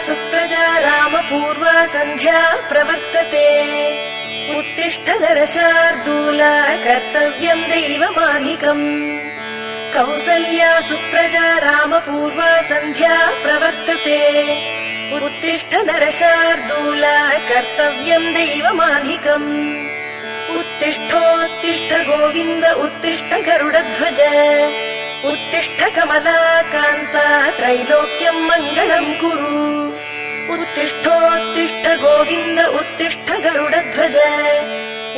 सुप्रजा रामपूर्वा सन्ध्या प्रवर्तते उत्तिष्ठ नरशार्दूल कर्तव्यम् दैवमानिकम् कौसल्या सुप्रजा रामपूर्वा सन्ध्या प्रवर्तते उत्तिष्ठ नरशार्दूल कर्तव्यम् दैवमानिकम् उत्तिष्ठोत्तिष्ठ गोविन्द उत्तिष्ठ गरुडध्वज उत्तिष्ठ कमलाकान्ता त्रैलोक्यम् मङ्गलम् कुरु उत्तिष्ठोत्तिष्ठ गोविन्द उत्तिष्ठ गरुडध्वज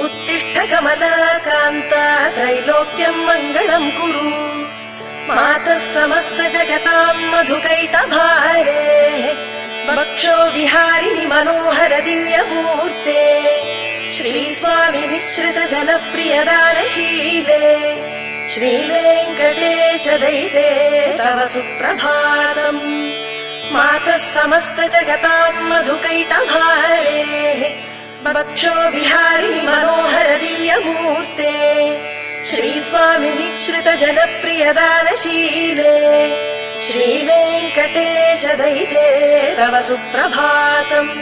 उत्तिष्ठ कमलाकान्ता त्रैलोक्यम् मङ्गलम् कुरु मातः समस्त जगताम् मधुकैटभारे वक्षो विहारिणि मनोहर दिव्यमूर्ते श्रीस्वामि निःश्रित जनप्रिय दानशीले श्रीवेङ्कटेश दयिते तव सुप्रभातम् मातः समस्त जगताम् मधुकैटभारे वक्षो विहारिणि मनोहर दिव्यमूर्ते श्रीस्वामि निःश्रित जनप्रिय दानशीले श्रीवेङ्कटेश दयिते तव सुप्रभातम्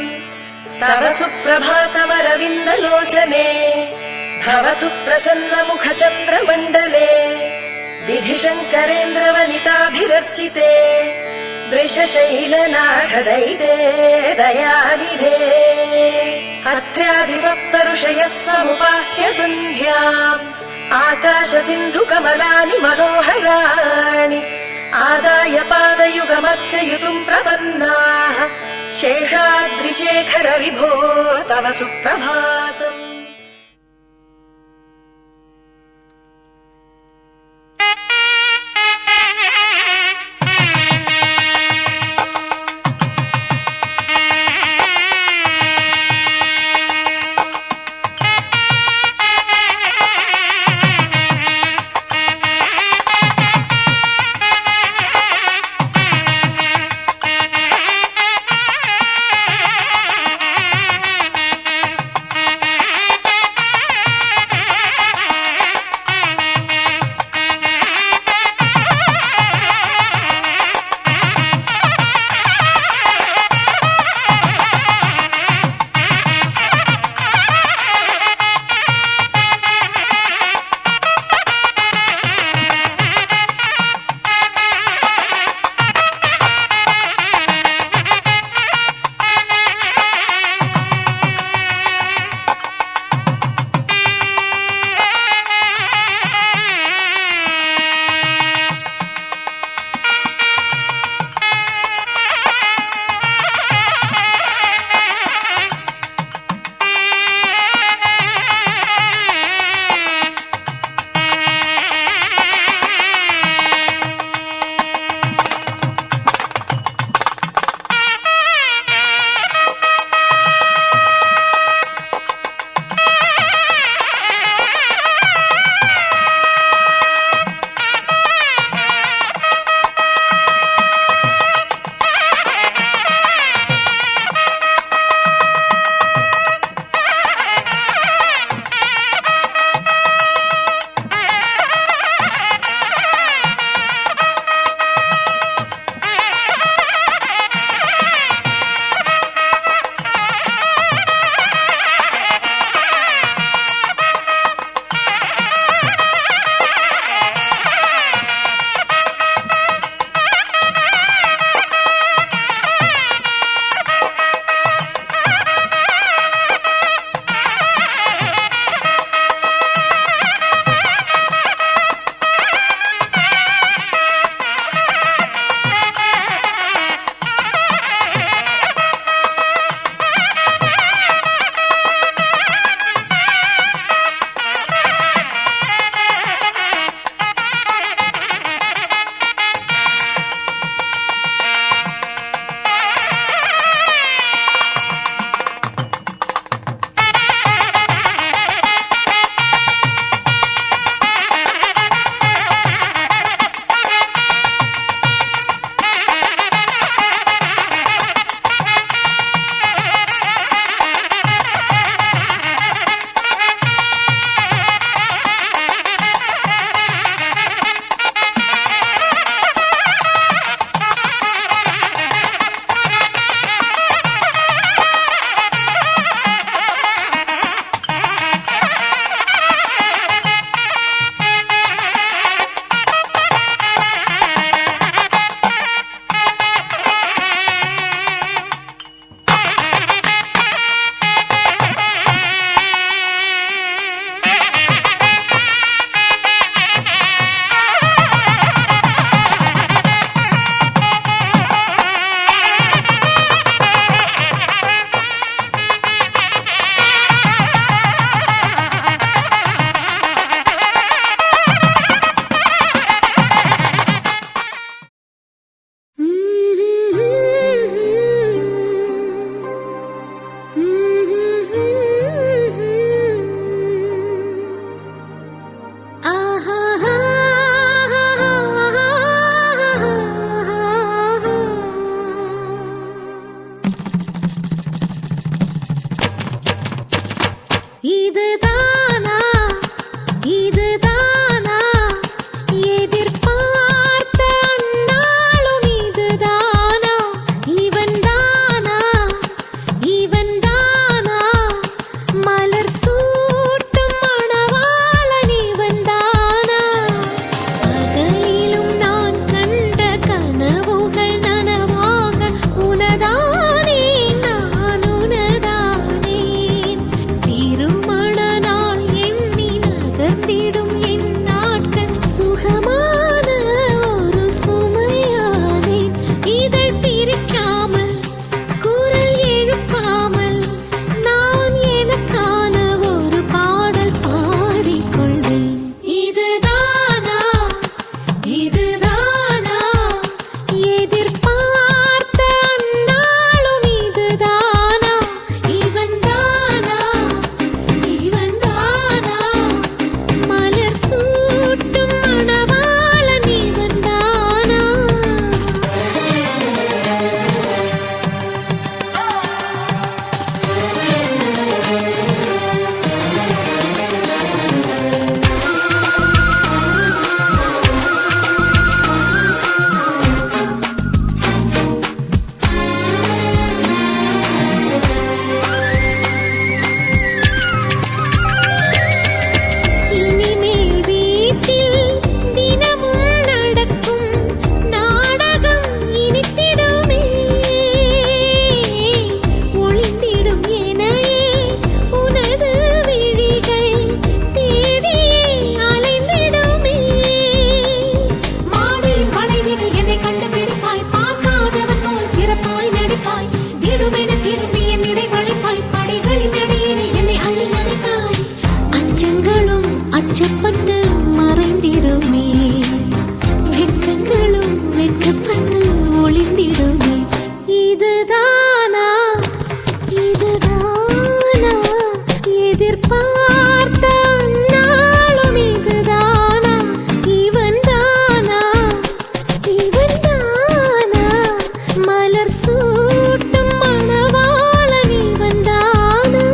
तव सुप्रभातमरविन्दलोचने भवतु प्रसन्न मुख चन्द्रमण्डले विधिशङ्करेन्द्र वनिताभिरर्चिते वृषशैलनाथ दयिते दयानिधे अत्र्यादि सप्त ऋषयः समुपास्य सन्ध्याम् आकाश सिन्धु कमलानि मनोहराणि आदाय पादयुगमर्चयितुम् प्रपन्नाः शेषाद्रिशेखर विभो तव सुप्रभातम् இதுதானா இதுதானா எதிர்பார்த்த அந்நாளும் இதுதானா இவன்தானா இவன்தானா மலர் சூட்டும் மணவாளன் இவன்தானா பகலிலும் நான் கண்ட கனவுகள் நனவாக உனதானே நான் உனதானேன் திருமண நாள் எண்ணி நகர்ந்திடும் என் நாட்கள் சுகமான ஒரு சுமையானேன் இதழ் பிரிக்காமல் குரல் எழுப்பாமல் நான் எனக்கான ஒரு பாடல் பாடிக்கொள்வேன் இதுதானா இதுதானா எதிர்பார்த்த அந்நாளும் இதுதானா இவன்தானா இவன்தானா மலர் சூட்டும் மணவாளன் இவன்தானா இனிமேல் வீட்டில் தினமும் நடக்கும் நாடகம் இனித்திடுமே ஒளிந்திடும் எனையே உனது விழிகள் தேடியே அலைந்திடுமே மாடியில் மனைவிகள் என்னை கண்டுபிடிப்பாய் பார்க்காதவன் போல் சிறப்பாய் நடிப்பாய் திடுமென திரும்பி என் இடை வளைப்பாய் படைகளின் அடியில் என்னை அள்ளி அணைப்பாய் அச்சங்களும் அச்சப்பட்டு மறைந்திடுமே வெட்கங்களும் வெட்கப்பட்டு ஒளிந்திடுமே இதுதானா இதுதானா எதிர்பார்த்த நாளும் இதுதானா இவன்தானா இவன்தானா மலர் சூட்டும் மணவாளன் இவன்தானா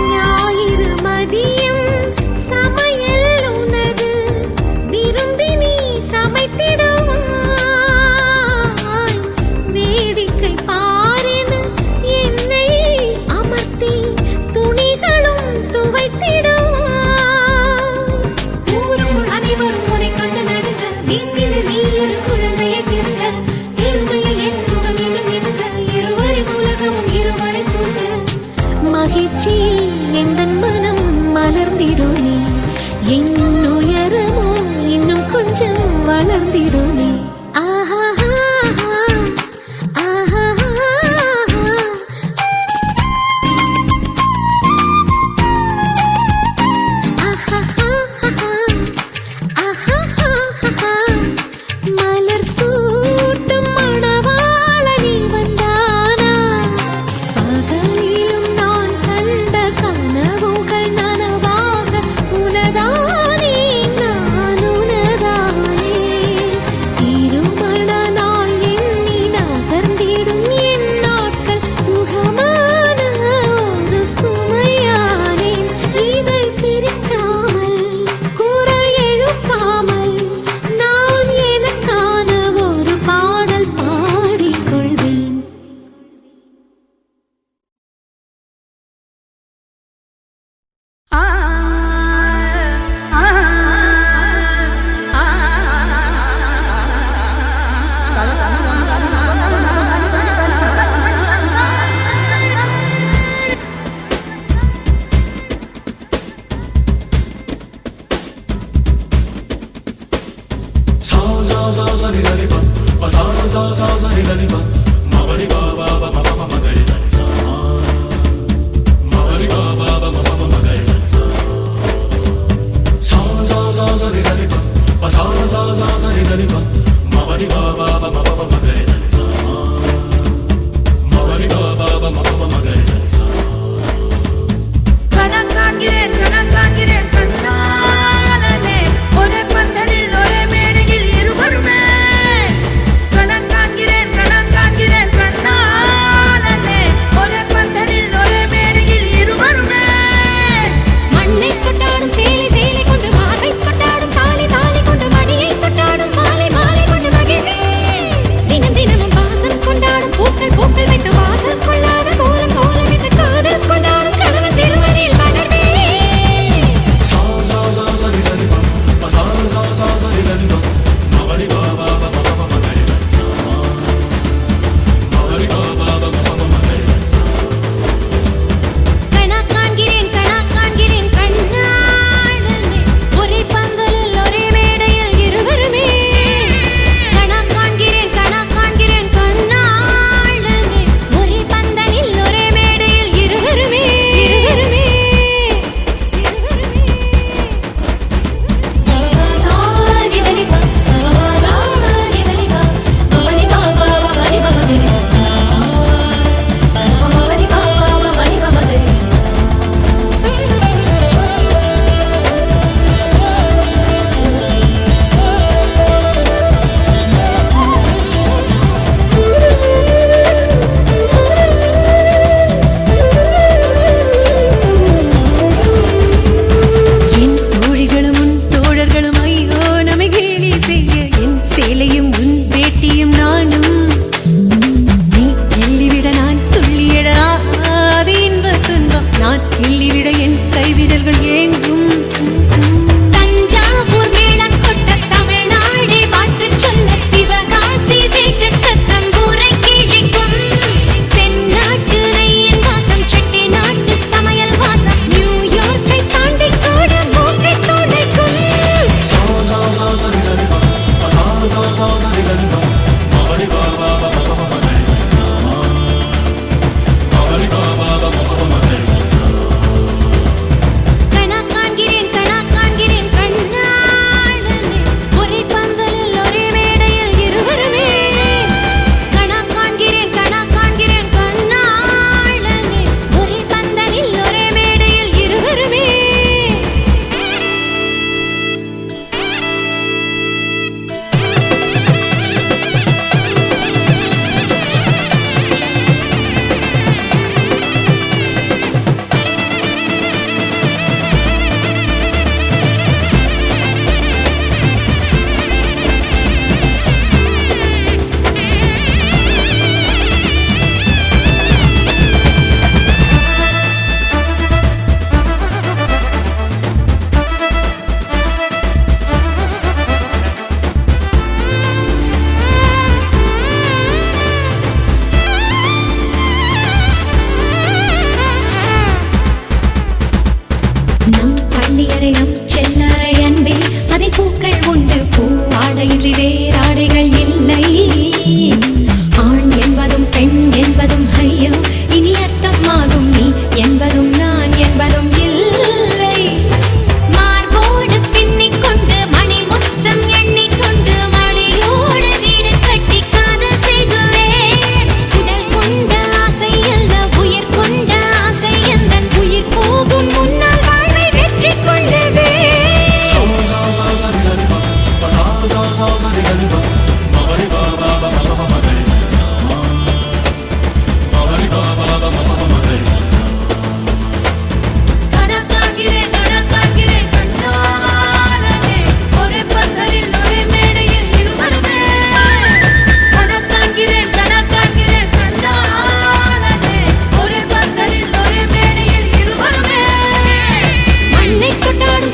ஞாயிறு மதியம் சமையல் உனது விரும்பி நீ சமைத்திடுவாய் வேடிக்கை பாரென என்னை அமர்த்தி துணிகளும் துவைத்திடுவாய் ஊருக்குள் அனைவரும் உன்னை கண்டு நடுங்க வீட்டில் நீ ஒரு குழந்தையை சிறுங்க பெருமையில் என் முகம் இன்னும் மினுங்க இருவரின் உலகமும் இருவரை சொல்ல மகிழ்ச்சியில் எந்தன் மனம் மலர்ந்திடுமே என் உயரமோ இன்னும் கொஞ்சம் வளர்ந்திடுமே ஆஹா ஆஹா மலர் சூட்டும் மணவாளன் இவன்தானா பகலிலும் நான் கண்ட கனவுகள் நனவாக உனதானே நான் உனதானே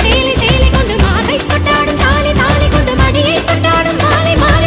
சேலை சேலை கொண்டு மாலை கொண்டாடும் தாலி தாலி கொண்டு மணியை கொண்டாடும் மாலை மாலை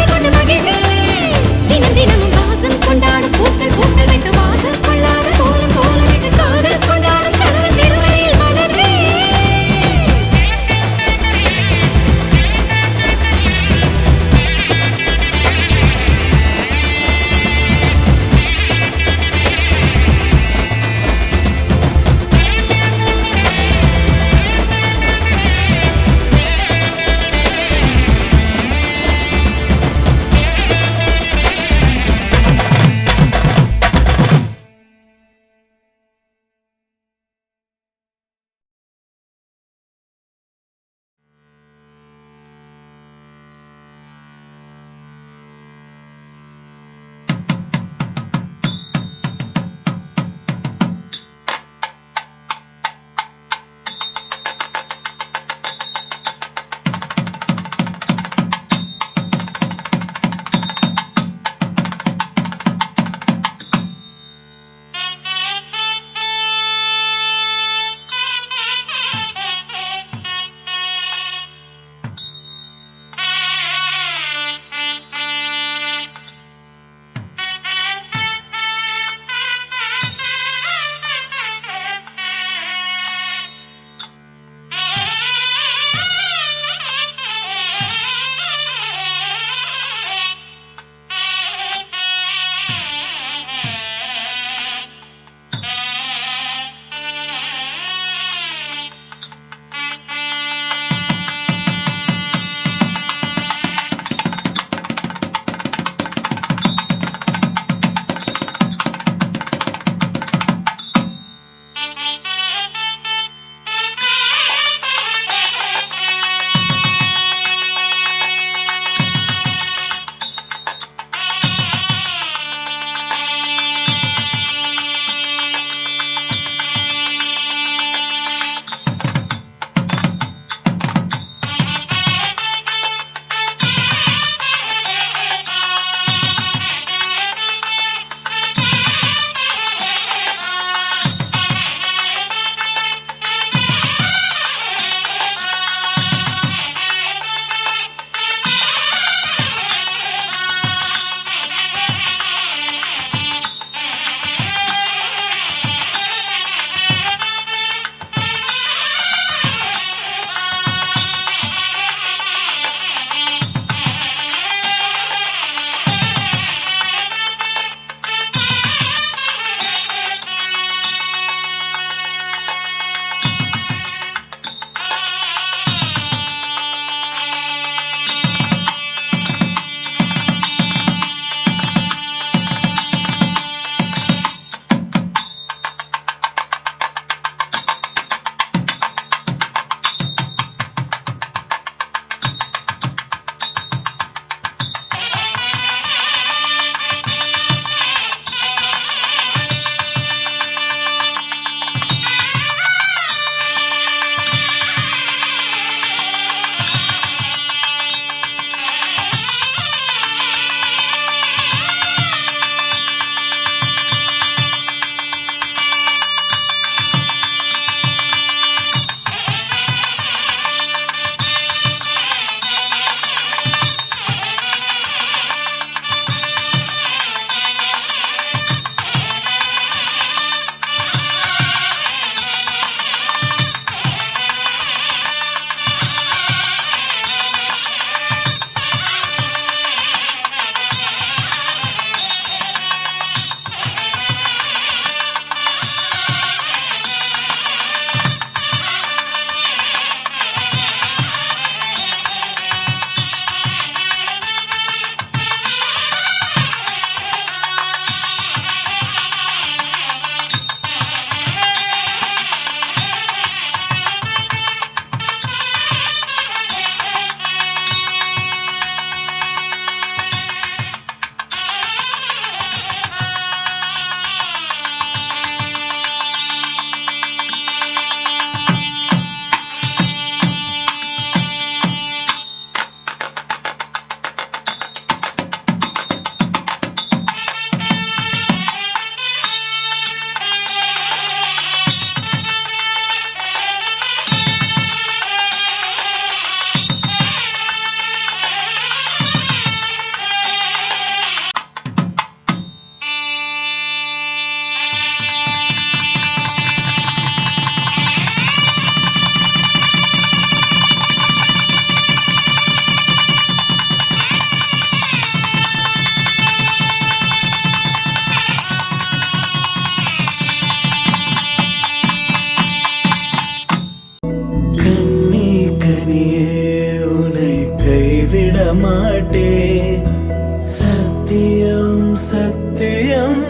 சத்தியம் சத்தியம்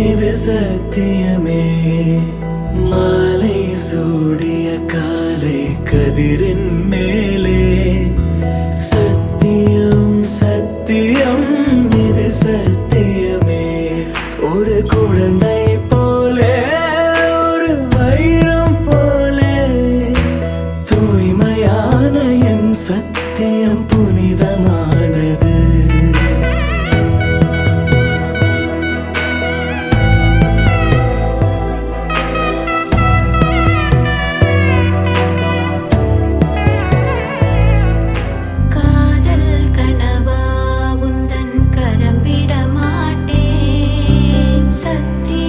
இது சத்தியமே மாலை சூடிய காலை கதிரின் மேலே சத்தியம் சத்தியம் இது சத்தியமே ஒரு குழந்தை போலே ஒரு வைரம் போலே தூய்மையான என் சத்தியம் புனிதமானது காதல் கனவா உந்தன் கரம் விட மாட்டேன் சத்தியம்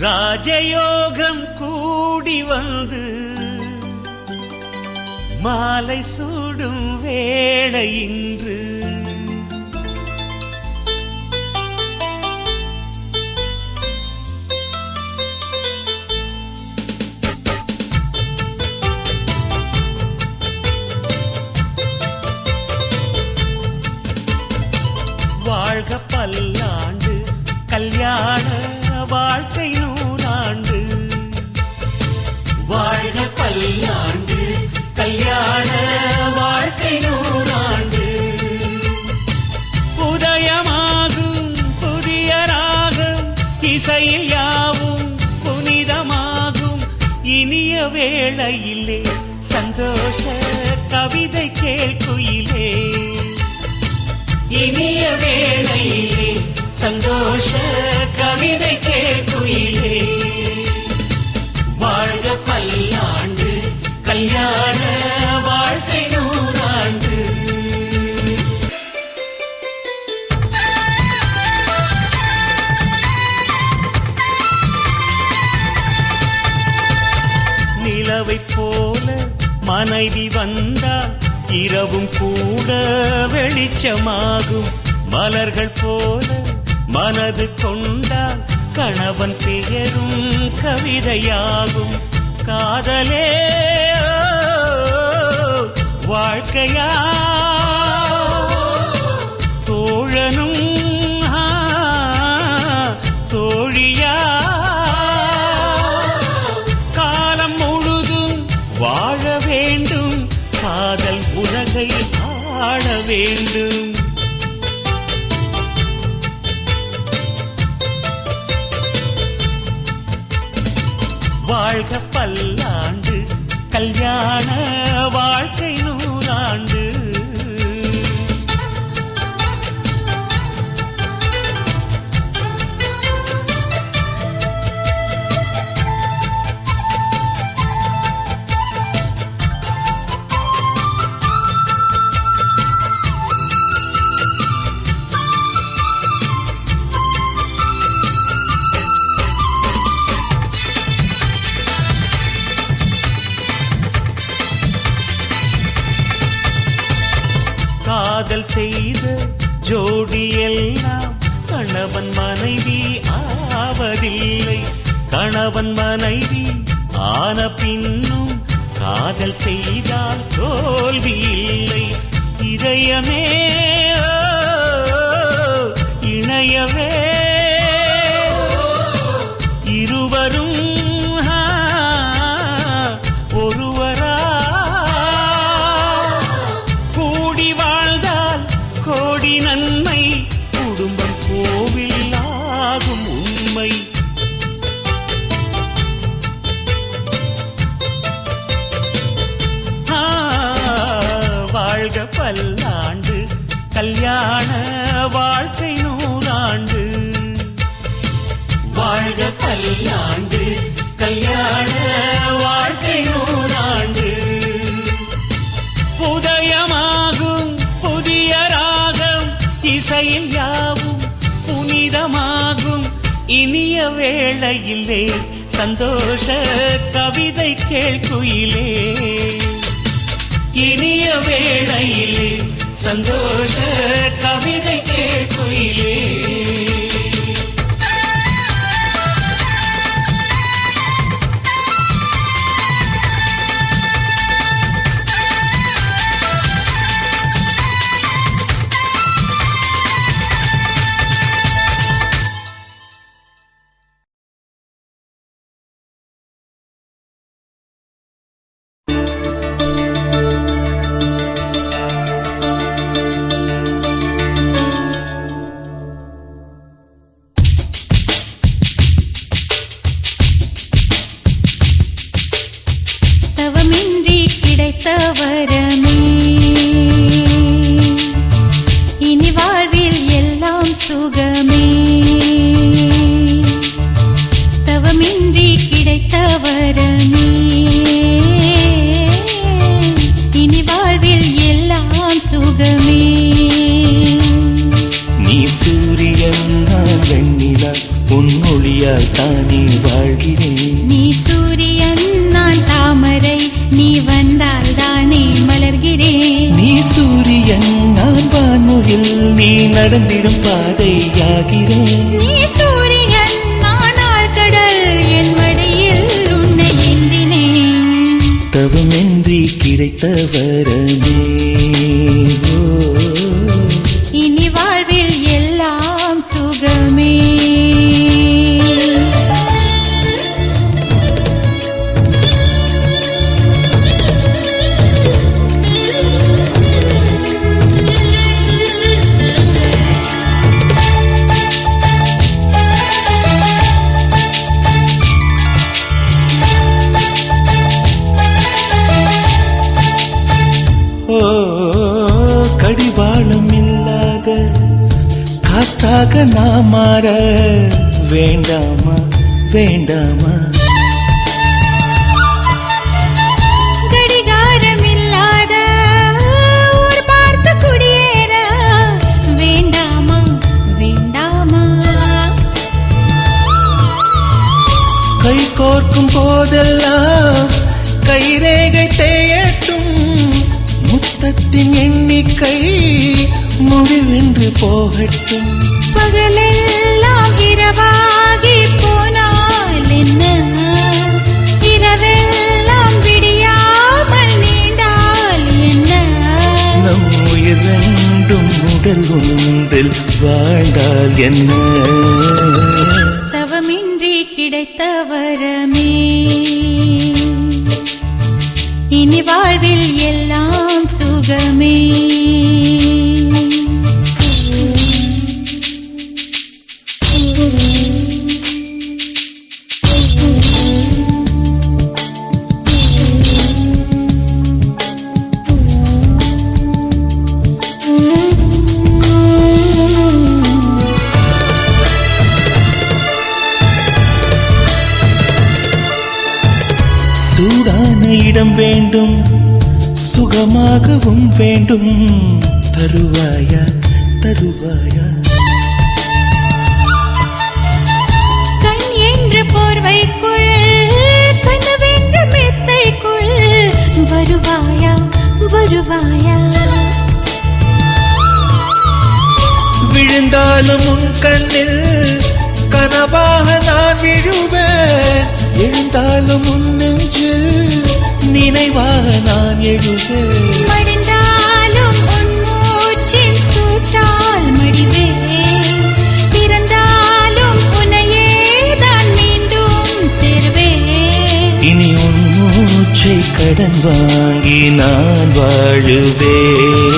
ராஜயோகம் கூடி வந்து மாலை சூடும் வேளை இன்று வாழ்க பல்லாண்டு கல்யாண வாழ்க்கை நூறாண்டு வாழ்க பல்லாண்டு கல்யாண வாழ்க்கை நூறாண்டு உதயமாகும் புதிய ராகம் இசையில் யாவும் புனிதமாகும் இனிய வேளையிலே சந்தோஷ கவிதை கேட்குயிலே இனிய வேளையிலே சந்தோஷ கவிதை கேட்குயிலே வாழ்க பல்லாண்டு கல்யாண வாழ்க்கை நூறாண்டு நிலவை போல மனைவி வந்தால் இரவும் கூட வெளிச்சமாகும் மலர்கள் போல மனது கொண்டால் கணவன் பெயரும் கவிதையாகும் காதலே வாழ்க்கையா தோழனும் தோழியா காலம் முழுதும் வாழ வேண்டும் காதல் உலகை ஆள வேண்டும் வாழ்க பல்லாண்டு கல்யாண வாழ்க்கை நூறாண்டு காதல் செய்த ஜோடி எல்லாம் கணவன் மனைவி ஆவதில்லை கணவன் மனைவி ஆன பின்னும் காதல் செய்தால் தோல்வி இல்லை இதயமே இணையவே இருவரும் ஒருவரா கூடி வாழ்ந்தால் கோடி நன்மை குடும்பம் கோவில் ஆகும் உண்மை வாழ்க பல்லாண்டு கல்யாண வாழ்க்கை நூறாண்டு வாழ்க பல்லாண்டு கல்யாண வாழ்க்கை நூறாண்டு உதயமாகும் புதிய ராகம் இசையில் யாவும் புனிதமாகும் இனிய வேளையிலே சந்தோஷ கவிதை கேட்குயிலே இனிய வேளையிலே சந்தோஷ கவிதை கேட்குயிலே வரமே இனி வாழ்வில் எல்லாம் சுகமே தவமின்றி கிடைத்த வரமே இனி வாழ்வில் எல்லாம் சுகமே நீ சூரியன் நான் வெண்ணிலா உன் ஒளியால் தானே நடந்திடும் பாதையாகிறேன். நீ சூரியன் நானாள் கடல் என் மடியில் உன்னை ஏந்தினேன். தவமின்றி கிடைத்த வரமே இனி வாழ்வில் எல்லாம் சுகமே. கடிவாளம் இல்லாத காற்றாக நான் மாற வேண்டாமா வேண்டாமா? கடிகாரம் இல்லாத ஊர் பார்த்து குடியேற வேண்டாமா வேண்டாமா? கை கோர்க்கும் போதெல்லாம் கைரேகை தேயட்டும், முத்தத்தின் எண்ணிக்கை முடிவென்று போகட்டும். பகலெல்லாம் இரவாகி போனால் என்ன, இரவெல்லாம் விடியாமல் நீண்டால் என்ன? நம் உயிர் ரெண்டும் உடல் ஒன்றில் வாழ்ந்தால் என்ன? தவமின்றி கிடைத்த வரமே இனி வாழ்வில் எல்லாம் சுகமே. சூடான இடம் வேண்டும், சுகமாகவும் வேண்டும். தருவாயா தருவாயா? கண் என்ற போர்வைக்குள் கனவென்ற மெத்தைக்குள் வருவாயா வருவாயா? விழுந்தாலும் உன் கண்ணில் கனவாக நான் விழுவேன், எழுந்தாலும் உன் நெஞ்சில் நினைவாக நான் எழுவேன். மடிந்தாலும் உன் மூச்சின் சூட்டால் மடிவேன், பிறந்தாலும் உன்னையே தான் மீண்டும் சேர்வேன். இனி உன் மூச்சை கடன் வாங்கி நான் வாழுவேன்.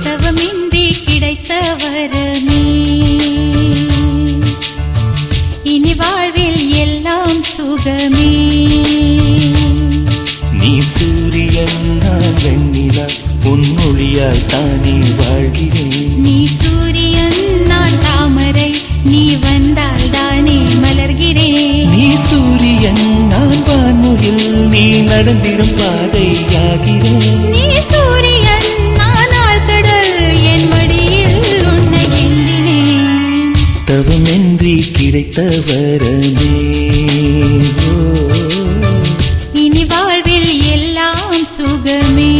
தவமின்றி கிடைத்த வரமே இனி வாழ்வில் எல்லாம் சுகமே. நீ சூரியன் நான் வெண்ணிலா, உன் மொழியால் தானே வாழ்கிறேன். நீ சூரியன் நான் தாமரை, நீ வந்தால் தானே மலர்கிறேன். நீ சூரியன் நான் வான்முகில், நீ நடந்திடும் பாதையாகிறேன். நீ சூரியன் நான் ஆழ்கடல் என் மடியில் உன்னை ஏந்தினேன். தவமின்றி கிடைத்த வரமே இனி வாழ்வில் எல்லாம் சுகமே.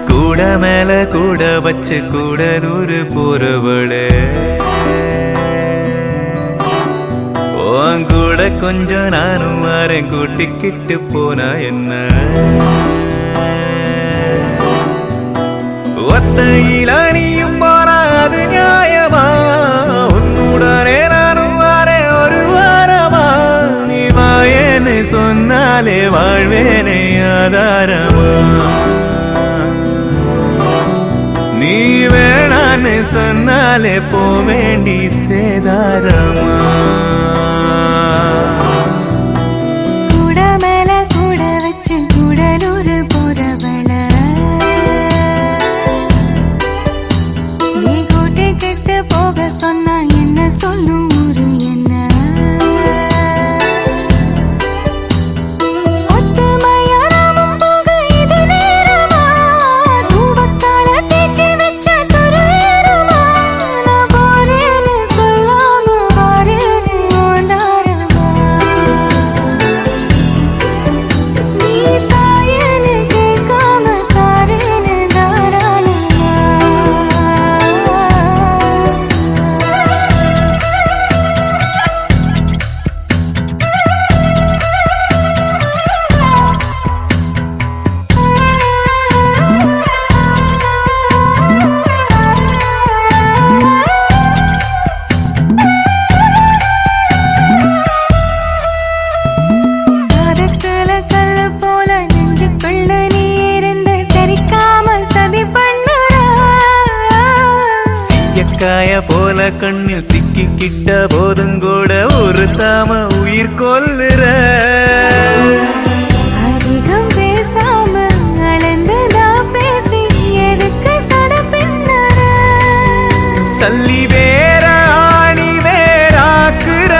கூட மேல கூட வச்சு கூடலூர் போறவளே, உன் கூட கொஞ்சம் நானும் வரேன், கூட்டிக்கிட்டு போனா என்ன? ஒத்தையில நீயும் போனா அது நியாயமா? உன்னுடனே நானும் வரேன் ஒரு வாரமா? நீ வாயேன்னு சொன்னாலே வாழ்வேனே ஆதாரமா? நீ வேணான்னு சொன்னாலே போவேண்டி சேதாரமா? கூட மேல கூட வச்சு கூடலூர் போறவள, நீ கூட்டி கிட்டு போக சொன்னா என்ன சொல்லும் ஊரு என்ன? பொறுத்தாம உயிர் கொல்லுற அதிகம் பேசாம அளந்ததா பேசி எதுக்கு சட பின்னர சல்லி வேற ஆணி வேறாக்குற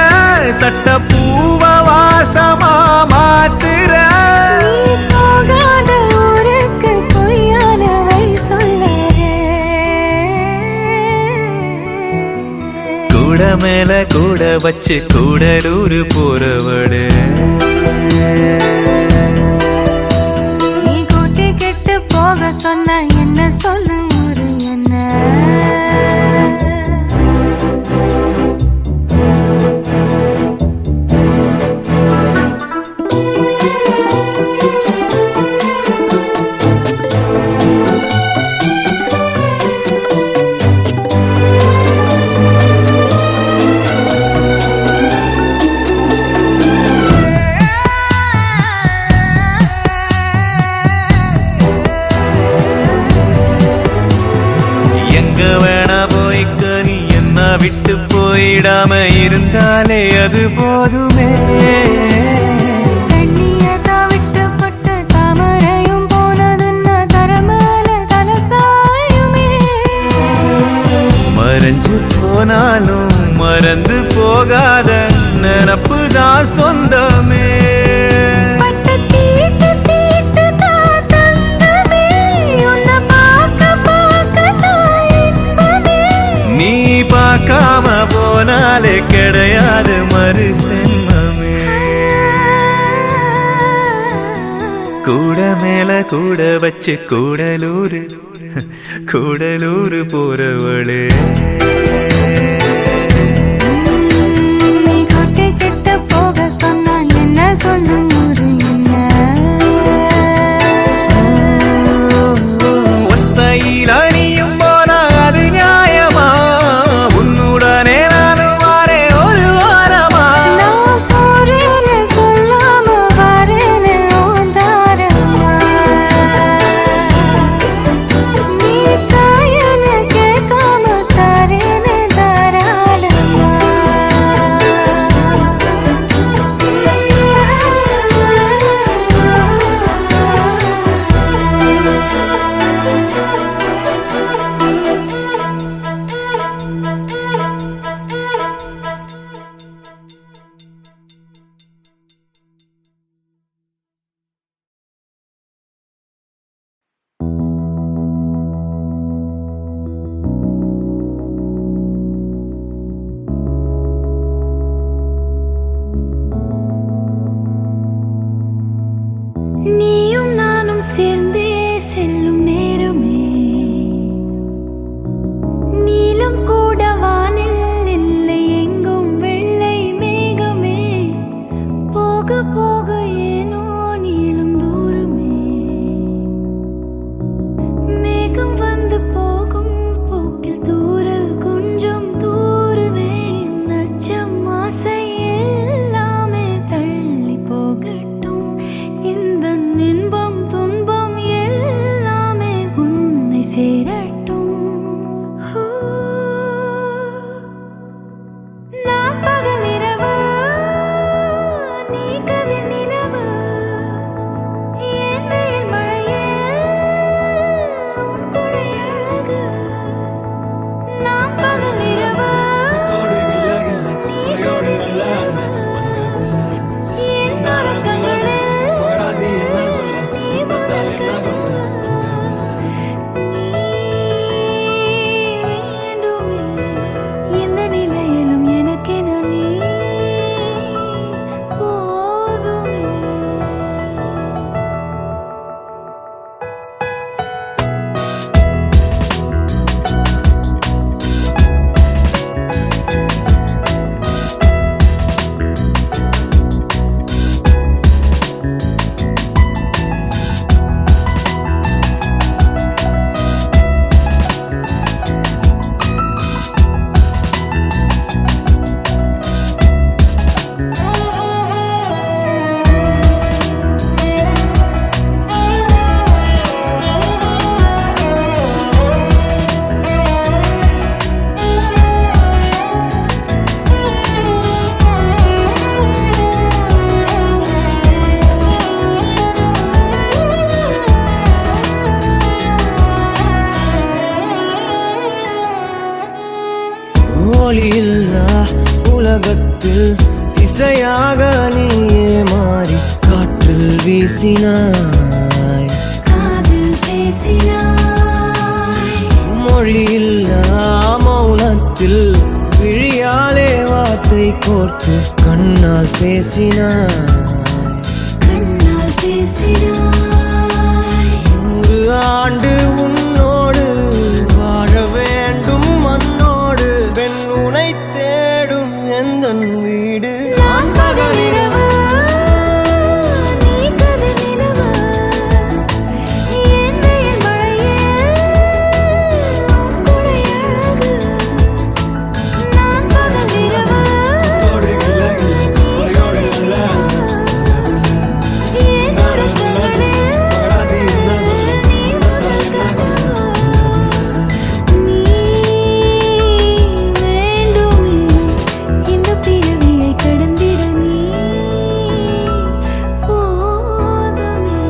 சட்ட பூவ வாசமா மாத்துற நீ போகாத ஊருக்கு பொய்யான வழி சொல்லற கூட மேல கூட வச்சு கூடலூர் போறவடு நீ கூட்டி கெட்டு போக சொன்ன என்ன சொல்லு ஒரு என்ன எங்க வேணா போய்க்க நீ என்ன விட்டு போயிடாம இருந்தாலே அது போதுமே தண்ணியதா விட்டு பட்டு தாமரையும் போனதுன்னா தரமேல தலசாயுமே மறைஞ்சு போனாலும் மறந்து போகாத நினப்பு தான் சொந்தமே பட்டு தீட்டு தீட்டு தான் தங்கமே உன்னை பார்க்க தான் இன்பமே நீ பார்க்காம போனாலே கிடையாது மறு சென்மமே கூட மேல கூட வச்சு கூடலூர் போறவளே நீ கூட்டி கெட்டு போக சொன்னா என்ன சொல்லு ஒரு என்ன ஒத்தையில் அணியும் போனா அது நியாயமா உன்னுடனே நானும் வாரே ஒரு வாரமா நான் போறேன்னு சொல்லாம வரேன்னு ஓந்தாரமா நீ தாயன்னு கேட்காம தாரேன்னு தாராளமா நீயும் நானும் சேர்ந்தே செல்லும் நேரமே நீலம் கூட வானில் இல்லை எங்கும் வெள்ளை மேகமே போக போக ஏனோ நீளும் தூரமே மேகம் வந்து போகும் போக்கில் தூரல் கொஞ்சம் தூரமே நச்சம் ஆசை எல்லாமே தள்ளி போகட்டும் இந்த இன்பம் துன்பம் உலகத்தில் இசையாக நீயே மாறி காற்றில் வீசினாய், காதில் பேசினாய், மொழியில்லா மௌனத்தில் விழியாலே வார்த்தை கோர்த்து கண்ணால் பேசினாய், கண்ணால் பேசினாய். 100 ஆண்டு உன்னோடு வாழ வேண்டும் மண்ணோடு, பெண் உனை தேடும் எந்தன் வீடு. நான் பகலிரவு, நீ கதிர் நிலவு, என் வெயில் மழையே, உன் குடை அழகு. நான் பகலிரவு, என் உறக்கங்களில் நீ முதல் கனவு. நீ வேண்டுமே இந்த பிறவியை கடந்திட, நீ போதுமே.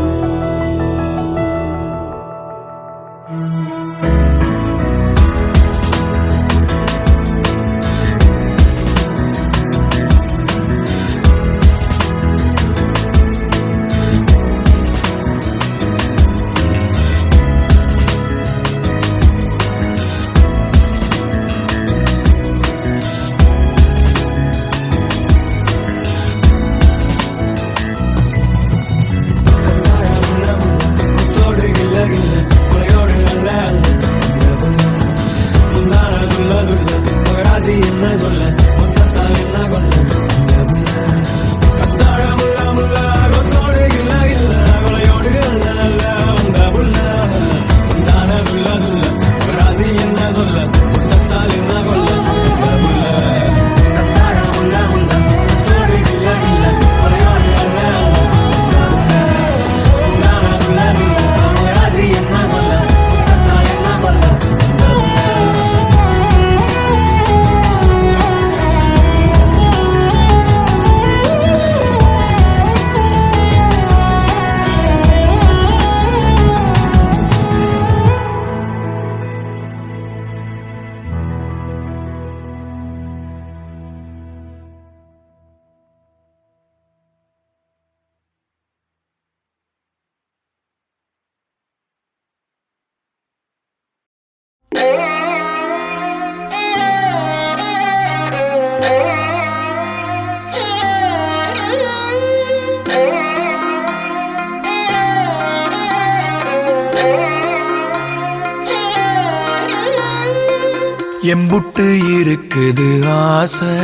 எம்புட்டு இருக்குது ஆசை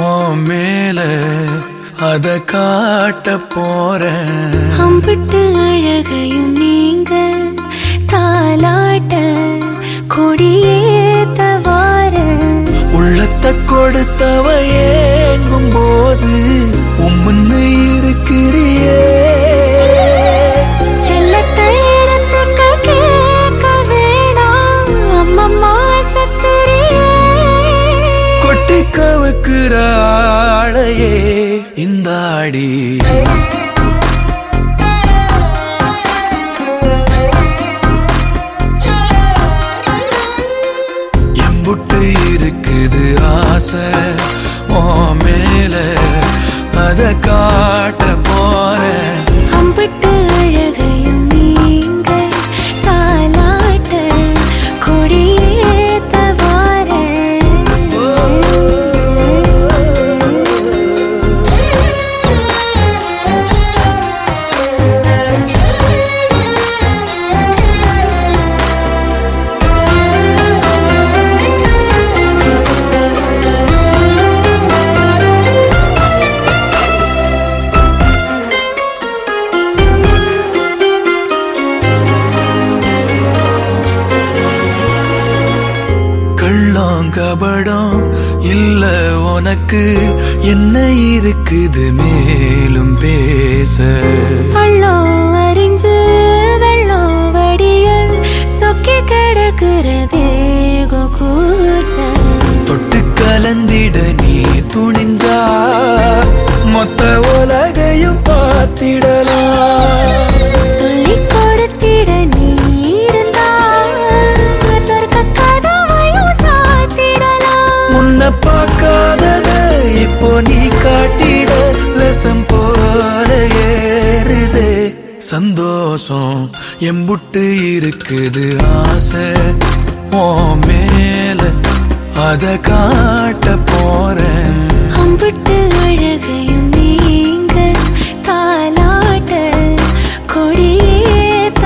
உன் மேல, அத காட்ட போறேன். அம்பிட்டு அழகையும் நீங்க தாலாட்ட கொடியேத்த வார, உள்ளத்தை கொடுத்தவ ஏங்கும் போது உம்முன்னு இருக்கிறியே. செல்லத்தை இடத்துக்க கேட்க வேணாம், அம்மம்மா சத்துரியே. கொட்டி கவுக்குற ஆளையே இந்த ஆடி. எம்புட்டு இருக்குது ஆசை உன் மேல, அத காட்ட போறேன். அம்பிட்டு அழகையும் நீங்க தாலாட்ட கொடியேத்த வார. கபடம் இல்ல உனக்கு, என்ன இருக்குது மேலும் பேச. பள்ளம் அறிஞ்சு வெள்ளம் வடிய சொக்கி கிடக்கிறதே கூச. தொட்டு கலந்திட நீ துணிஞ்சா மொத்த உலகையும் பார்த்திடலாம். சொல்லிக் கொடுத்திட நீ இருந்தா சொர்க்க கதவையும் சாத்திடலாம். உன்னை பார்க்காதத எம்புட்டு இருக்குது ஆசை ஓ மேல அத காட்ட போறேன். அம்பிட்டு அழகையும் நீங்க தாலாட்ட கொடியேத்த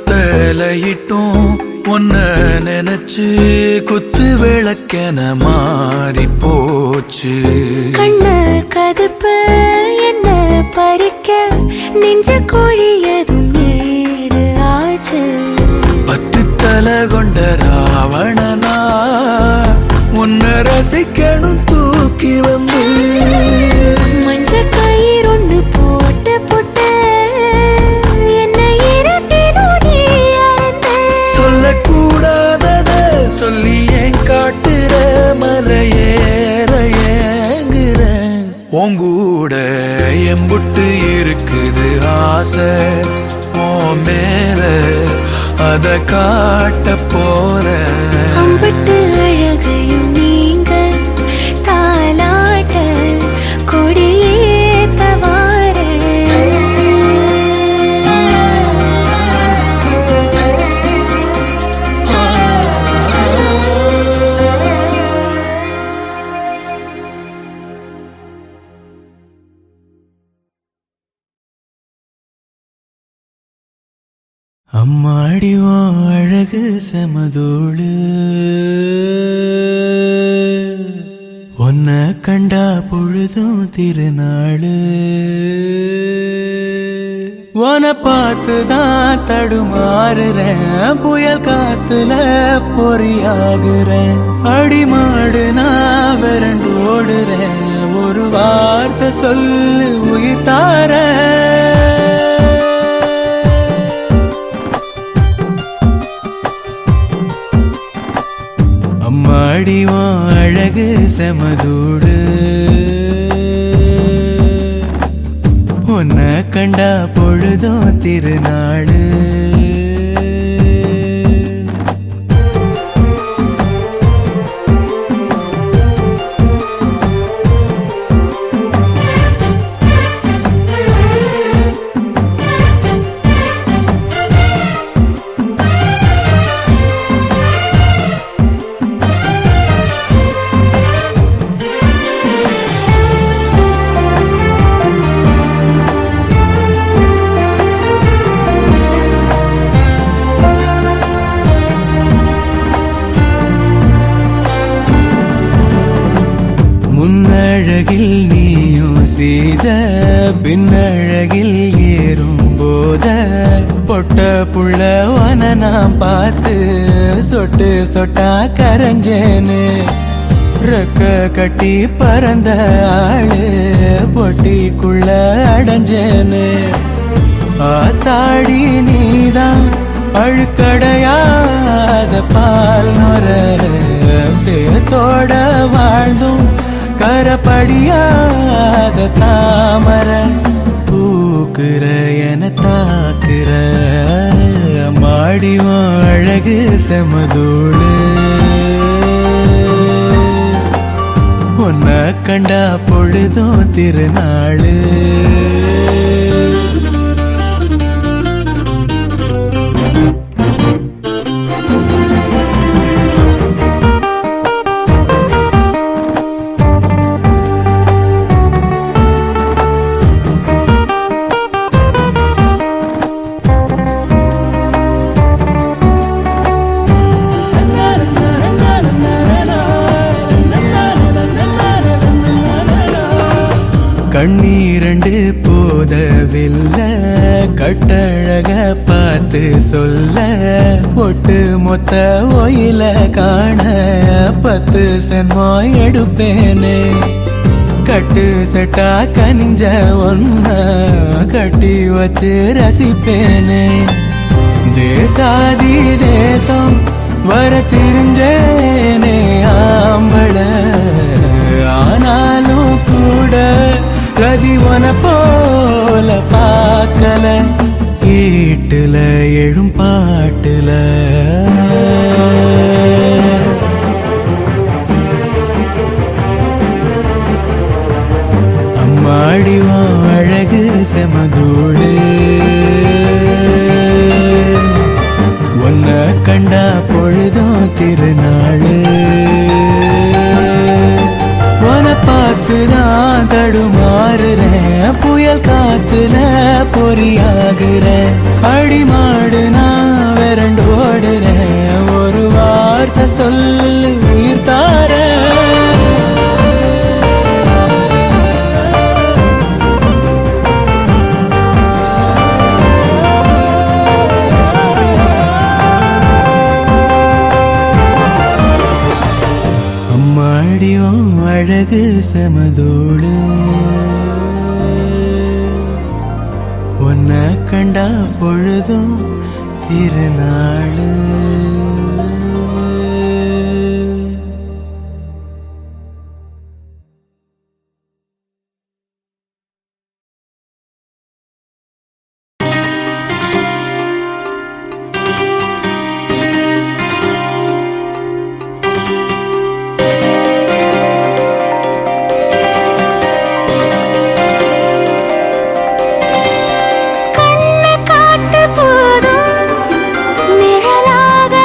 ஒத்தலையிட்டும் ஒன்ன நினைச்சு குத்து விளக்கென மாறி போச்சு. கண்ணு கதுப்பு என்ன பறிக்க நெஞ்ச கோழியதும் ஏடு ஆச்சு. 10 தலை கொண்ட ராவணனா உன்னை ரசிக்கணும் தூக்கி வந்து மஞ்ச கயிறு ஒண்ணு போட்டு போட்டு என்னை இரட்டினும் நீ அறுத்த. சொல்லக்கூடாதத சொல்லி ஏன் காட்டுற மலையேற ஏங்குற உங்கூட எம்புட்டு இருக்குது ஆசை ஓ மேல அத காட்ட போறேன். அம்பிட்டு அழகையும் நீங்க தாலாட்ட கொடியேத்த அம்மாடி ஓ அழகு செமதோடு உன்னை கண்டா பொழுதும் திருநாளு உன்னை பார்த்துதான் தடுமாறுறேன் புயல் காத்துல பொறியாகுறேன் அடிமாடு நான் விரண்டு ஓடுறேன் ஒரு வார்த்தை சொல்லு உயிர் தார அம்மாடிவான் அழகு செமதூடு உன்னை கண்டா பொழுதும் திருநாளு முன்னழகில் நீயும் செய்த பின்னழகில் ஏறும் போத பொட்ட புள்ளவன நான் பார்த்து சொட்டு சொட்டா கரைஞ்சேன்னு ரெக்க கட்டி பறந்த ஆளு பொட்டிக்குள்ள அடைஞ்சேன்னு ஆத்தாடி நீதான் அழுக்கடையாத பால் நொர சேத்தோட வாழ்ந்தும் கரப்படியாத தாமர பூக்குற என தாக்குற மாடிவான் அழகு செமதோடு உன்னை கண்டா பொழுதும் திருநாளு கண்ணீரண்டு போதவில்லை கட்டழக பார்த்து சொல்ல ஒட்டு மொத்த ஒயில காண 10 சென்மாய் எடுப்பேனே கட்டு செட்டா கனிஞ்ச ஒன்ன கட்டி வச்சு ரசிப்பேனே தேசாதி தேசம் வர தெரிஞ்சேனே ஆம்பள ஆனாலும் கூட ரதிவன போல பார்க்கல வீட்டுல எழும் பாட்டுல அம்மாடிவான் அழகு செமதூடு உன்ன கண்டா பொழுதும் திருநாளு உன பார்த்துதான் தடுமாறுறேன் புயல் காத்துல பொறியாகுறேன் அடிமாடு நான் விரண்டு ஓடுறேன் ஒரு வார்த்தை சொல்லு உயிர் தார அம்மாடியும் அழகு செமதோடு உன்ன கண்டா பொழுதும் திருநாளு கண்ண காட்டு போதும் நிழலாக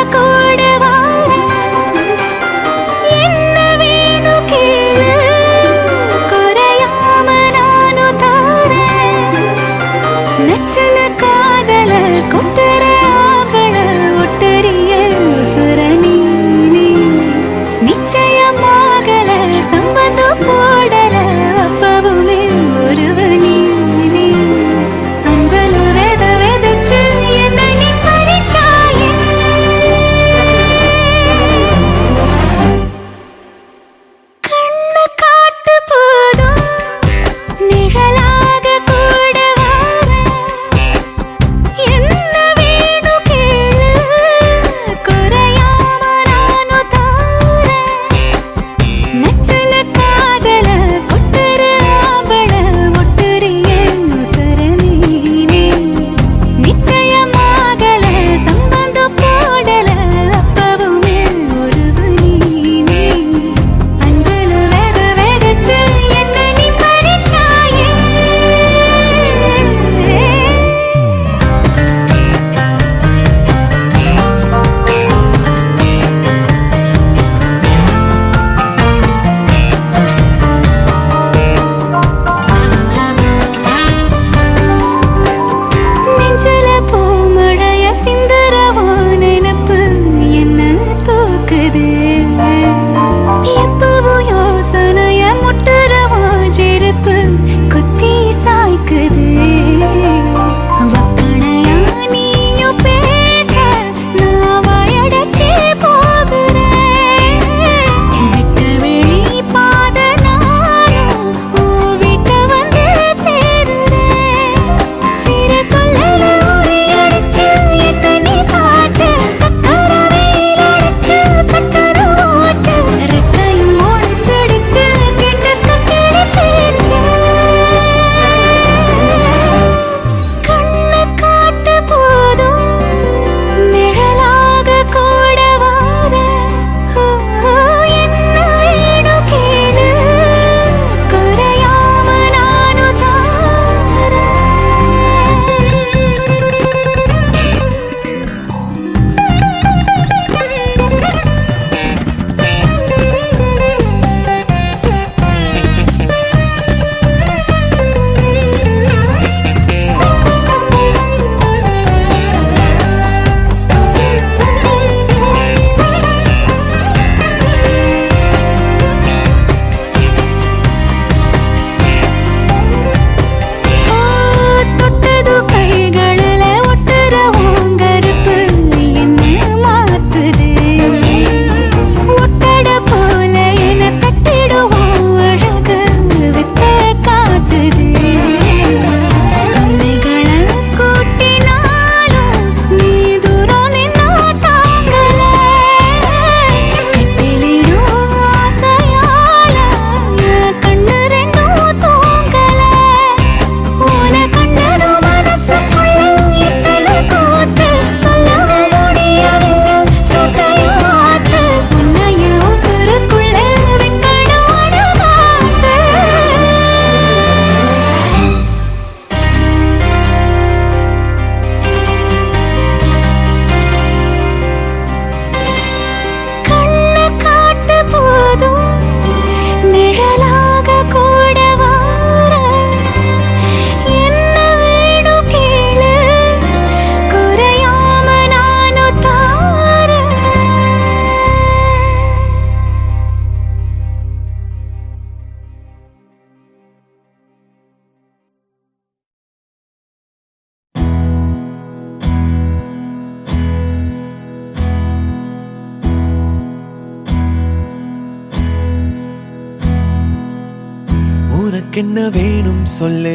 உனக்கென்ன வேணும் சொல்லு,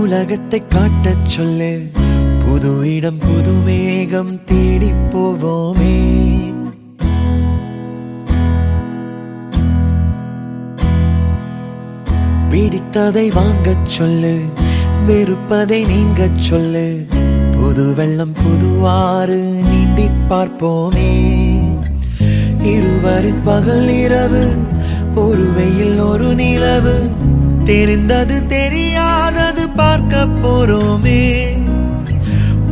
உலகத்தை காட்டச் சொல்லு. புது இடம் புது மேகம் தேடி போவோமே. பிடித்ததை வாங்கச் சொல்லு, வெறுப்பதை நீங்கச் சொல்லு. புது வெள்ளம் புது ஆறு நீந்தி பார்ப்போமே. இருவரின் பகல் இரவு, ஒரு வெயில் ஒரு நிலவு. தெரிந்தது தெரியாதது பார்க்க போறோமே.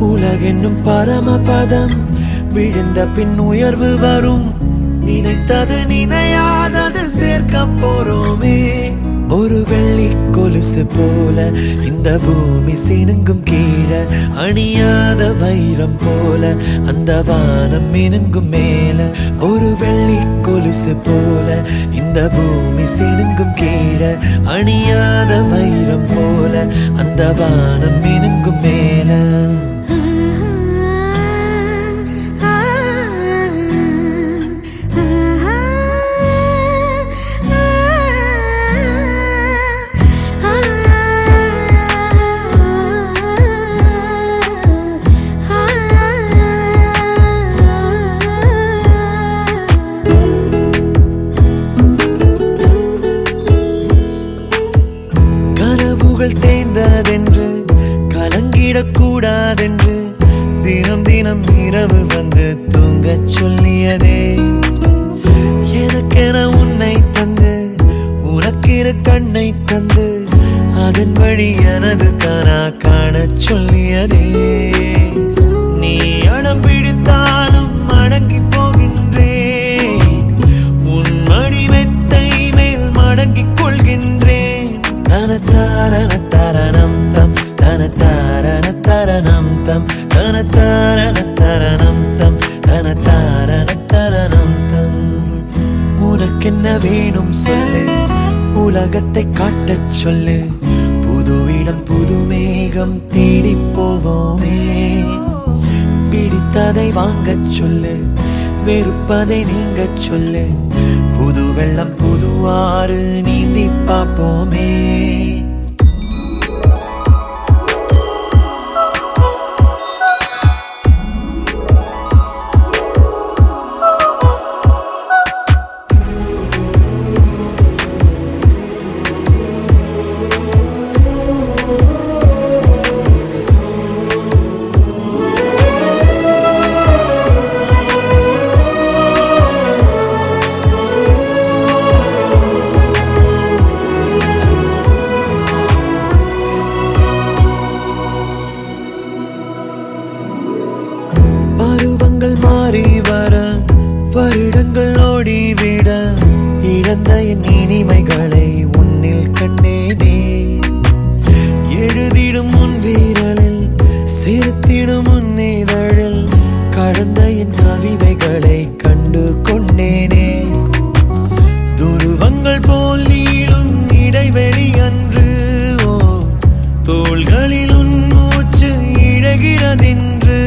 உலகென்னும் பரமபதம், விழுந்த பின் உயர்வு வரும். நினைத்தது நினையாதது சேர்க்க போறோமே. ஒரு வெள்ளி கொலுசு போல இந்த பூமி சினுங்கும் கீழே, அணியாத வைரம் போல அந்த வானம் மினுங்கும் மேல. ஒரு வெள்ளி கொலுசு போல இந்த பூமி சினுங்கும் கீழே, அணியாத வைரம் போல அந்த வானம் மினுங்கும் மேல. தேய்ந்ததென்று கலங்கிடக்கூடாதென்று தினம் தினம் இரவு வந்து தூங்கச் சொல்லியதே. எனக்கென உன்னை தந்து உனக்கிரு கண்ணை தந்து அதன் வழி எனது கனா காணச் சொல்லியதே. நீ அடம் பிடித்தாலும் அடங்கி போகின்றேன், உன் மடி மெத்தை மேல் மடங்கிக் கொள்கின்றேன். தனத்தாரண தரணம் தம், தனத்தாரண தரணம் தம், தனத்தாரண தரணம் தம், தனத்தாரண தரணம் தம். உனக்கென்ன வேணும் சொல்லு, உலகத்தை காட்டச் சொல்லு. புது இடம் புது மேகம் தேடி போவோமே. பிடித்ததை வாங்கச் சொல்லு, வெறுப்பதை நீங்கச் சொல்லு. புது வெள்ளம் புது ஆறு நீந்தி பார்ப்போமே. மாறி வர வருடங்கள் ஓடிவிட, இழந்த என் இனிமைகளை உன்னில் கண்டேனே. எழுதிடும் உன் வீரலில் சிரித்திடும் உன் இதழில் கடந்த என் கவிதைகளை கண்டு கொண்டேனே. துருவங்கள் போல் நீளும் இடைவெளி அன்று, ஓ தோள்களில் உன் மூச்சு இழகிறதென்று.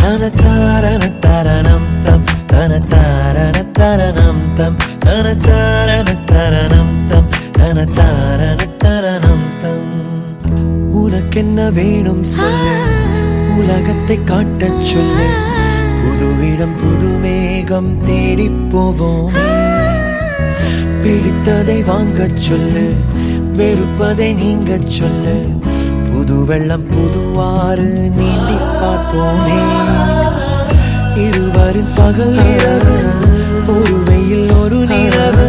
தனத்தாரண தரணம் தம், தனத்தாரண தரணம் தம், தனத்தாரண தரணம் தம், தனத்தாரண தரணம் தம். உனக்கென்ன வேணும் சொல்லு, உலகத்தை காட்டச் சொல்லு. புது இடம் புது மேகம் தேடி போவோம். பிடித்ததை வாங்கச் சொல்லு, வெறுப்பதை நீங்கச் சொல்லு. புது வெள்ளம் புது ஆறு நீந்தி பார்ப்போமே. இருவரின் பகல் இரவு, ஒரு வெயில் ஒரு நிலவு.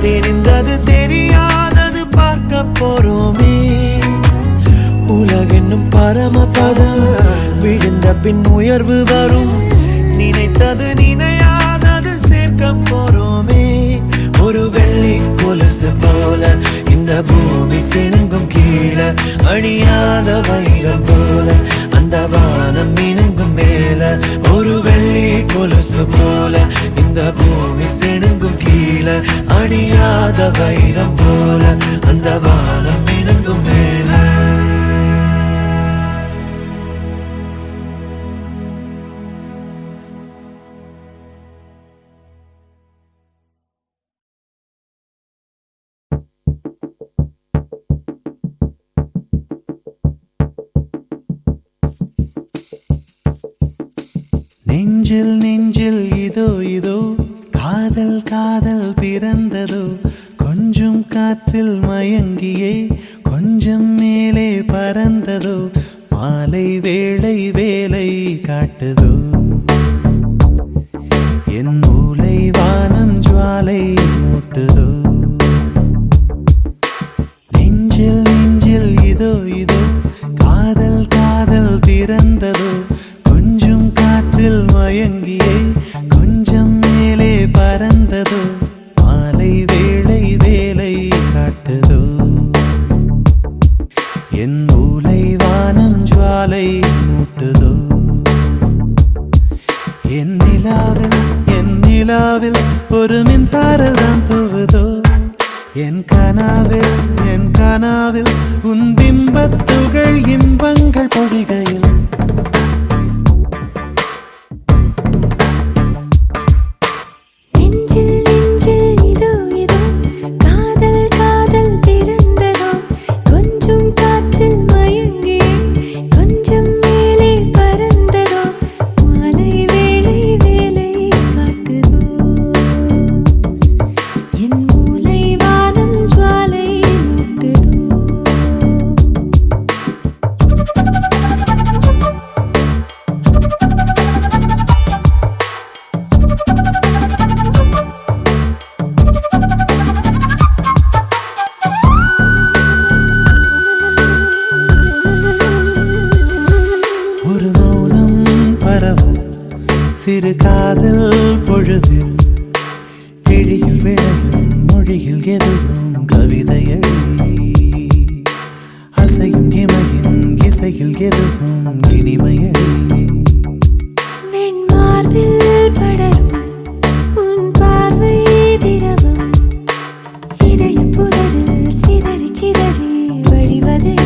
தெரிந்தது தெரியாதது பார்க்க போறோமே. உலகென்னும் பரமபதம், விழுந்த பின் உயர்வு வரும். நினைத்தது நினையாதது சேர்க்க போறோமே. ஒரு வெள்ளி கொலுசு போல இந்த பூமி சினுங்கும் கீழே, அணியாத வைரம் போல அந்த வானம் மினுங்கும் மேல. ஒரு வெள்ளி கொலுசு போல இந்த பூமி சினுங்கும் கீழே, அணியாத வைரம் போல அந்த வானம் மினுங்கும் மேல. நெஞ்சில் நெஞ்சில் இதோ இதோ காதல் காதல் பிறந்ததோ கொஞ்சம் காற்றில் மயங்கியே கொஞ்சம் மேலே பறந்ததோ மாலை வேளை வேலை காட்டுதோ என் மூளை வானம் ஜுவாலை மூட்டுதோ நெஞ்சில் நெஞ்சில் இதோ இதோ காதல் காதல் பிறந்ததோ கொஞ்சம் காற்றில் மயங்கியே கொஞ்சம் மேலே பறந்ததோ மாலை வேளை வேலை காட்டுதோ என் மூளை வானம் ஜுவாலை மூட்டுதோ என் நிலாவில் ஒரு மின்சாரம் தான் தூவுதோ என் கனாவில் உன் பிம்பத்துகள் இன்பங்கள் பொழிகையில் நெஞ்சில் நெஞ்சில் இதோ இதோ காதல் காதல் பிறந்ததோ கொஞ்சம் காற்றில் மயங்கி கொஞ்சம் மேலே பறந்ததோ மாலை வேளை வேலை காட்டுதோ என் மூளை வானம் ஜுவாலை மூட்டுதோ ஒரு மௌனம் பரவும் சிறு காதல் பொழுதில் விழியில் விளையும் மொழியில் எதுவும் கவிதையழி அசையும் இமையின் இசையில் எதுவும் இனிமையழி வெண்மார்பில் படரும் உன் பார்வை திரவம் இதயம் புதரில் சிதறி சிதறி வழிவதே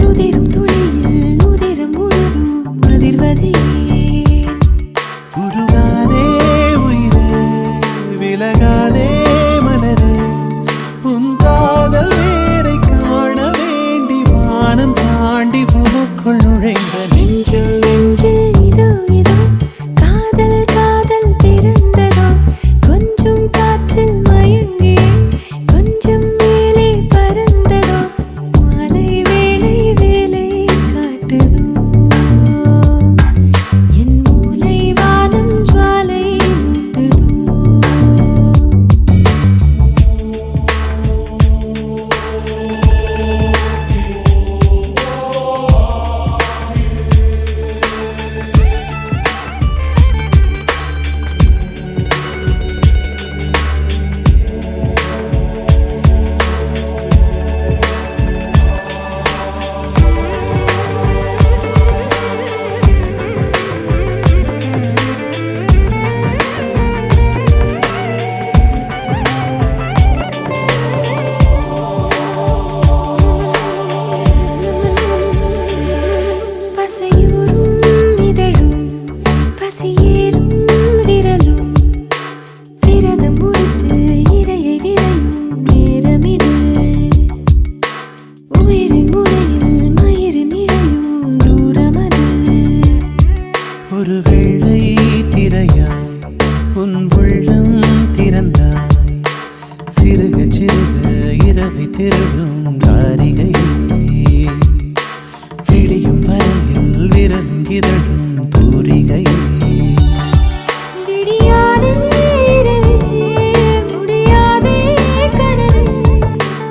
உதிரும் துளியில் உதிரம் முழுதும் அதிர்வதே உருகாதே உயிரே விலகாதே மலரே உன் காதல் வேரை காண வேண்டி வானம் தாண்டி உனக்குள் நுழைந்த நெஞ்சில் நெஞ்சில் இதோ இதோ காதல் காதல் பிறந்ததோ கொஞ்சம் காற்றில் மயங்கி கொஞ்சம் மேலே பறந்ததோ மாலை வேளை வேலை காட்டுதோ என் மூளை வானம் ஜுவாலை மூட்டுதோ பசையூரும் இதழும் பசியேறும் விரலும் விரதம் முடித்து இரையை விரையும் நேரமிது உயிரின் முறையில் மயிரின் இழையும் தூரமது ஒரு வெள்ளை திரையாய் உன் உள்ளம் திறந்தாய் சிறுக சிறுக இரவை திருடும் காரிகை விடியும் வரையில் விரலும் இதழும் தூரிகை விடியாதே இரவே முடியாதே கனவே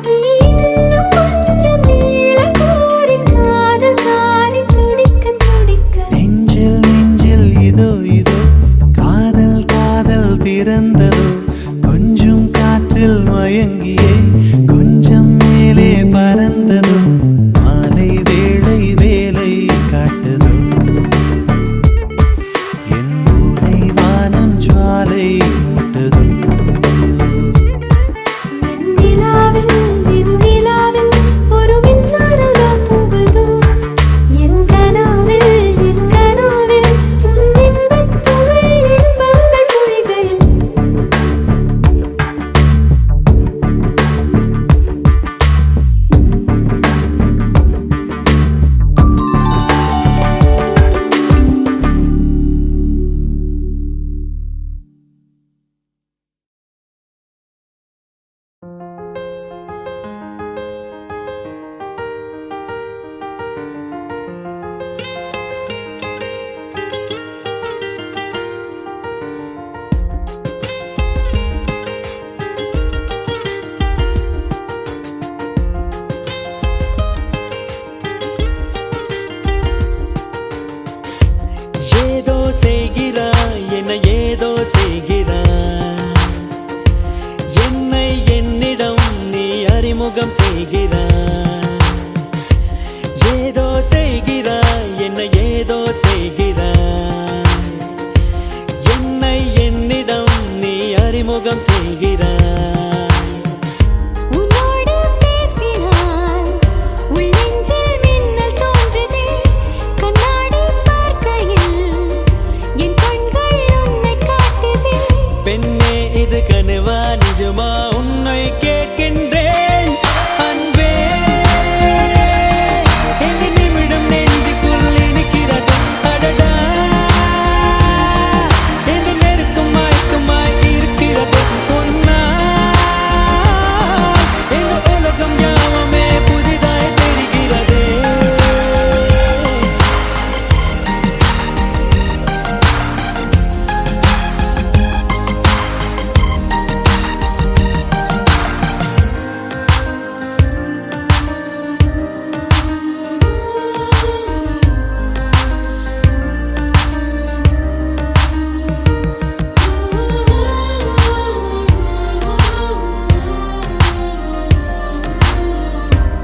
நீ இன்னும் கொஞ்சம் நீள கோரி காதல் காரி துடிக்க துடிக்க நெஞ்சில் நெஞ்சில் இதோ இதோ காதல் காதல் பிறந்ததோ கொஞ்சம் காற்றில் மயங்கியே கொஞ்சம் மேலே பறந்ததோ மாலை வேளை வேலை காட்டுதோ என் மூளை வானம் ஜுவாலை மூட்டுதோ என் நிலாவில் ஒரு மின்சாரம் தான் தூவுதோ என் கனாவில் உன் பிம்பத்துகள் இன்பங்கள் பொழிகையில் அறிமுகம் செய்கிறாய். உன்னோடு பேசினால் உள் நெஞ்சில் மின்னல் தோன்றுதே. கண்ணாடி பார்க்கையில் என் கண்கள் உன்னை காட்டுதே. பெண்ணே இது கனவா நிஜமா உன்னை கேட்கின்றேன் அன்பே. இந்த நிமிடம் நெஞ்சுக்குள் இனிக்கிறது அடடா. இந்த நெருக்கம் மயக்கமாய் இருக்கிறது பொன்னா. இந்த உலகம் யாவுமே புதிதாய் தெரிகிறது.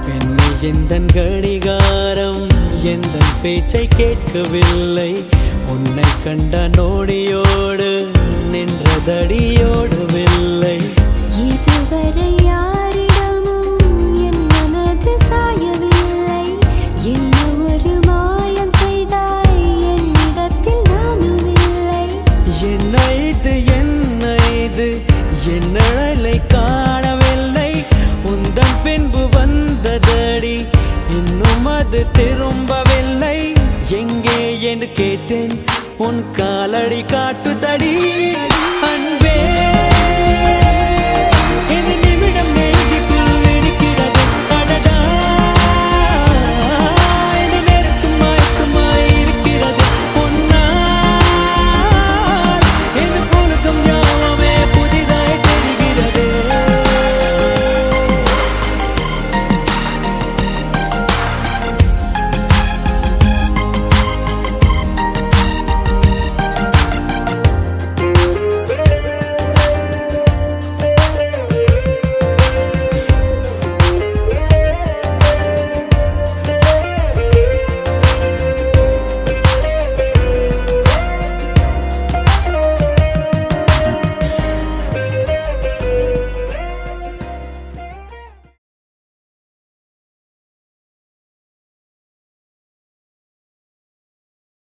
பெண்ணே எந்தன் கடிகாரம் எந்தன் பேச்சை கேட்கவில்லை. உன்னை கண்ட நோடியோடு நின்றதடியோடவில்லை. இதுவரை யாரிடமும் என் மனது சாயவில்லை. என்ன ஒரு மாயம் செய்தாய் என்னிடத்தில் நானும் இல்லை. என்ன இது என்ன இது என் நிழலை காணவில்லை. உந்தன் பின்பு வந்ததடி இன்னும் அது திரும்பவில்லை. எங்கே என்று கேட்டேன் உன் காலடி காட்டுதடி.